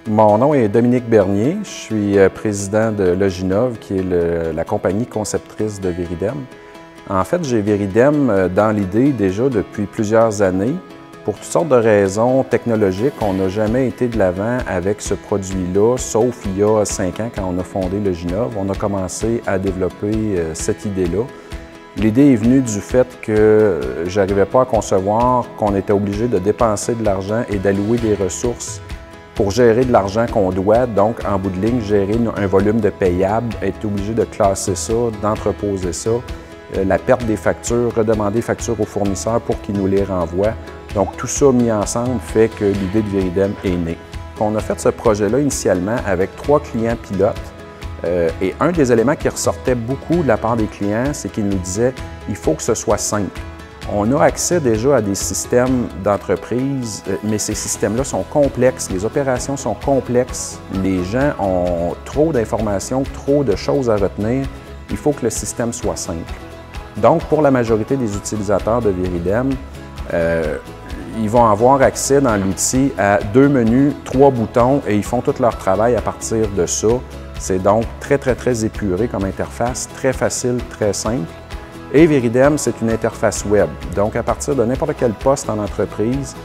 Mon nom est Dominique Bernier, je suis président de Loginov, qui est la compagnie conceptrice de Viridem. En fait, j'ai Viridem dans l'idée déjà depuis plusieurs années. Pour toutes sortes de raisons technologiques, on n'a jamais été de l'avant avec ce produit-là, sauf il y a 5 ans quand on a fondé Loginov. On a commencé à développer cette idée-là. L'idée est venue du fait que je n'arrivais pas à concevoir qu'on était obligé de dépenser de l'argent et d'allouer des ressources pour gérer de l'argent qu'on doit, donc en bout de ligne, gérer un volume de payables, être obligé de classer ça, d'entreposer ça, la perte des factures, redemander les factures aux fournisseurs pour qu'ils nous les renvoient. Donc tout ça mis ensemble fait que l'idée de Viridem est née. On a fait ce projet-là initialement avec 3 clients pilotes et un des éléments qui ressortait beaucoup de la part des clients, c'est qu'ils nous disaient « il faut que ce soit simple ». On a accès déjà à des systèmes d'entreprise, mais ces systèmes-là sont complexes, les opérations sont complexes, les gens ont trop d'informations, trop de choses à retenir. Il faut que le système soit simple. Donc, pour la majorité des utilisateurs de Viridem, ils vont avoir accès dans l'outil à 2 menus, 3 boutons et ils font tout leur travail à partir de ça. C'est donc très épuré comme interface, très facile, très simple. Et Viridem, c'est une interface web. Donc, à partir de n'importe quel poste en entreprise,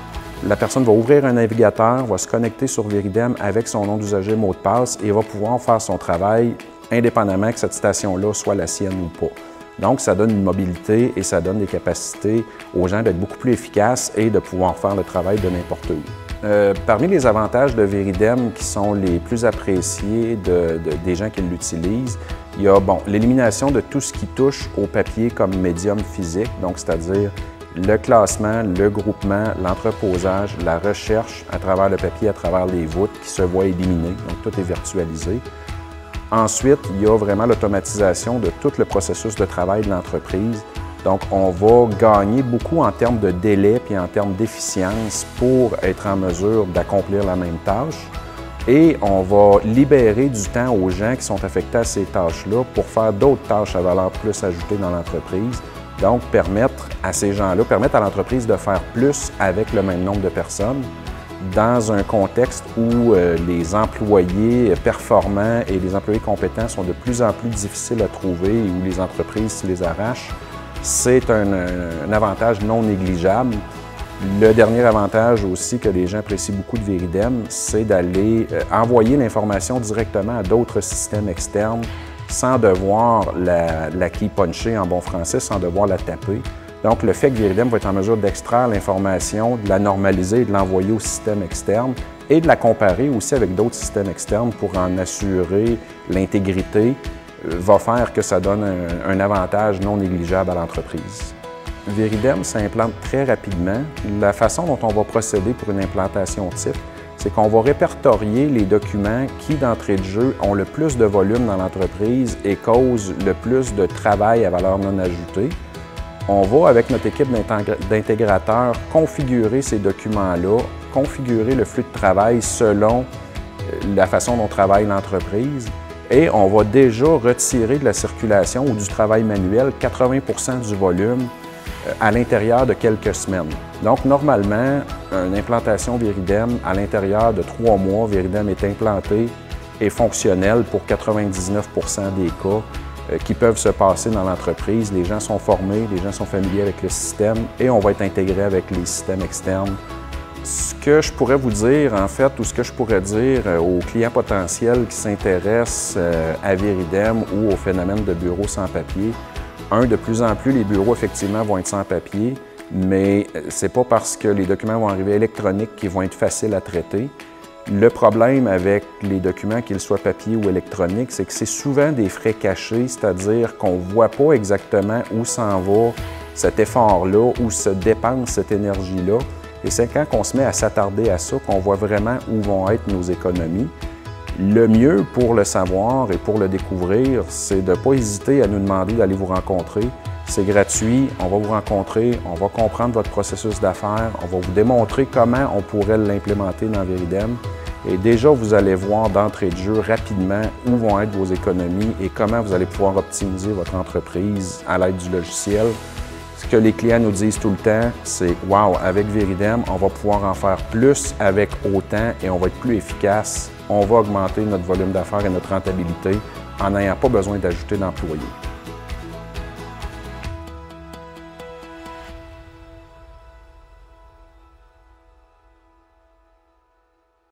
la personne va ouvrir un navigateur, va se connecter sur Viridem avec son nom d'usager, mot de passe et va pouvoir faire son travail indépendamment que cette station-là soit la sienne ou pas. Donc, ça donne une mobilité et ça donne des capacités aux gens d'être beaucoup plus efficaces et de pouvoir faire le travail de n'importe où. Parmi les avantages de Viridem qui sont les plus appréciés des gens qui l'utilisent, il y a l'élimination de tout ce qui touche au papier comme médium physique, donc c'est-à-dire le classement, le groupement, l'entreposage, la recherche à travers le papier, à travers les voûtes qui se voient éliminées, donc tout est virtualisé. Ensuite, il y a vraiment l'automatisation de tout le processus de travail de l'entreprise. Donc, on va gagner beaucoup en termes de délai et en termes d'efficience pour être en mesure d'accomplir la même tâche. Et on va libérer du temps aux gens qui sont affectés à ces tâches-là pour faire d'autres tâches à valeur plus ajoutée dans l'entreprise. Donc, permettre à ces gens-là, permettre à l'entreprise de faire plus avec le même nombre de personnes dans un contexte où les employés performants et les employés compétents sont de plus en plus difficiles à trouver et où les entreprises se les arrachent. C'est un avantage non négligeable. Le dernier avantage aussi que les gens apprécient beaucoup de Viridem, c'est d'aller envoyer l'information directement à d'autres systèmes externes sans devoir la key puncher en bon français, sans devoir la taper. Donc, le fait que Viridem va être en mesure d'extraire l'information, de la normaliser et de l'envoyer au système externe et de la comparer aussi avec d'autres systèmes externes pour en assurer l'intégrité, va faire que ça donne un avantage non négligeable à l'entreprise. Viridem s'implante très rapidement. La façon dont on va procéder pour une implantation type, c'est qu'on va répertorier les documents qui, d'entrée de jeu, ont le plus de volume dans l'entreprise et causent le plus de travail à valeur non ajoutée. On va, avec notre équipe d'intégrateurs, configurer ces documents-là, configurer le flux de travail selon la façon dont travaille l'entreprise et on va déjà retirer de la circulation ou du travail manuel 80% du volume à l'intérieur de quelques semaines. Donc, normalement, une implantation Viridem, à l'intérieur de 3 mois, Viridem est implanté et fonctionnel pour 99% des cas qui peuvent se passer dans l'entreprise. Les gens sont formés, les gens sont familiers avec le système et on va être intégré avec les systèmes externes. Ce que je pourrais vous dire, en fait, ou ce que je pourrais dire aux clients potentiels qui s'intéressent à Viridem ou au phénomène de bureaux sans papier, de plus en plus, les bureaux, effectivement, vont être sans papier, mais ce n'est pas parce que les documents vont arriver électroniques qu'ils vont être faciles à traiter. Le problème avec les documents, qu'ils soient papier ou électroniques, c'est que c'est souvent des frais cachés, c'est-à-dire qu'on ne voit pas exactement où s'en va cet effort-là, où se dépense cette énergie-là. Et c'est quand on se met à s'attarder à ça qu'on voit vraiment où vont être nos économies. Le mieux pour le savoir et pour le découvrir, c'est de ne pas hésiter à nous demander d'aller vous rencontrer. C'est gratuit, on va vous rencontrer, on va comprendre votre processus d'affaires, on va vous démontrer comment on pourrait l'implémenter dans Viridem. Et déjà, vous allez voir d'entrée de jeu rapidement où vont être vos économies et comment vous allez pouvoir optimiser votre entreprise à l'aide du logiciel. Ce que les clients nous disent tout le temps, c'est « Wow, avec Viridem, on va pouvoir en faire plus avec autant et on va être plus efficace on va augmenter notre volume d'affaires et notre rentabilité en n'ayant pas besoin d'ajouter d'employés.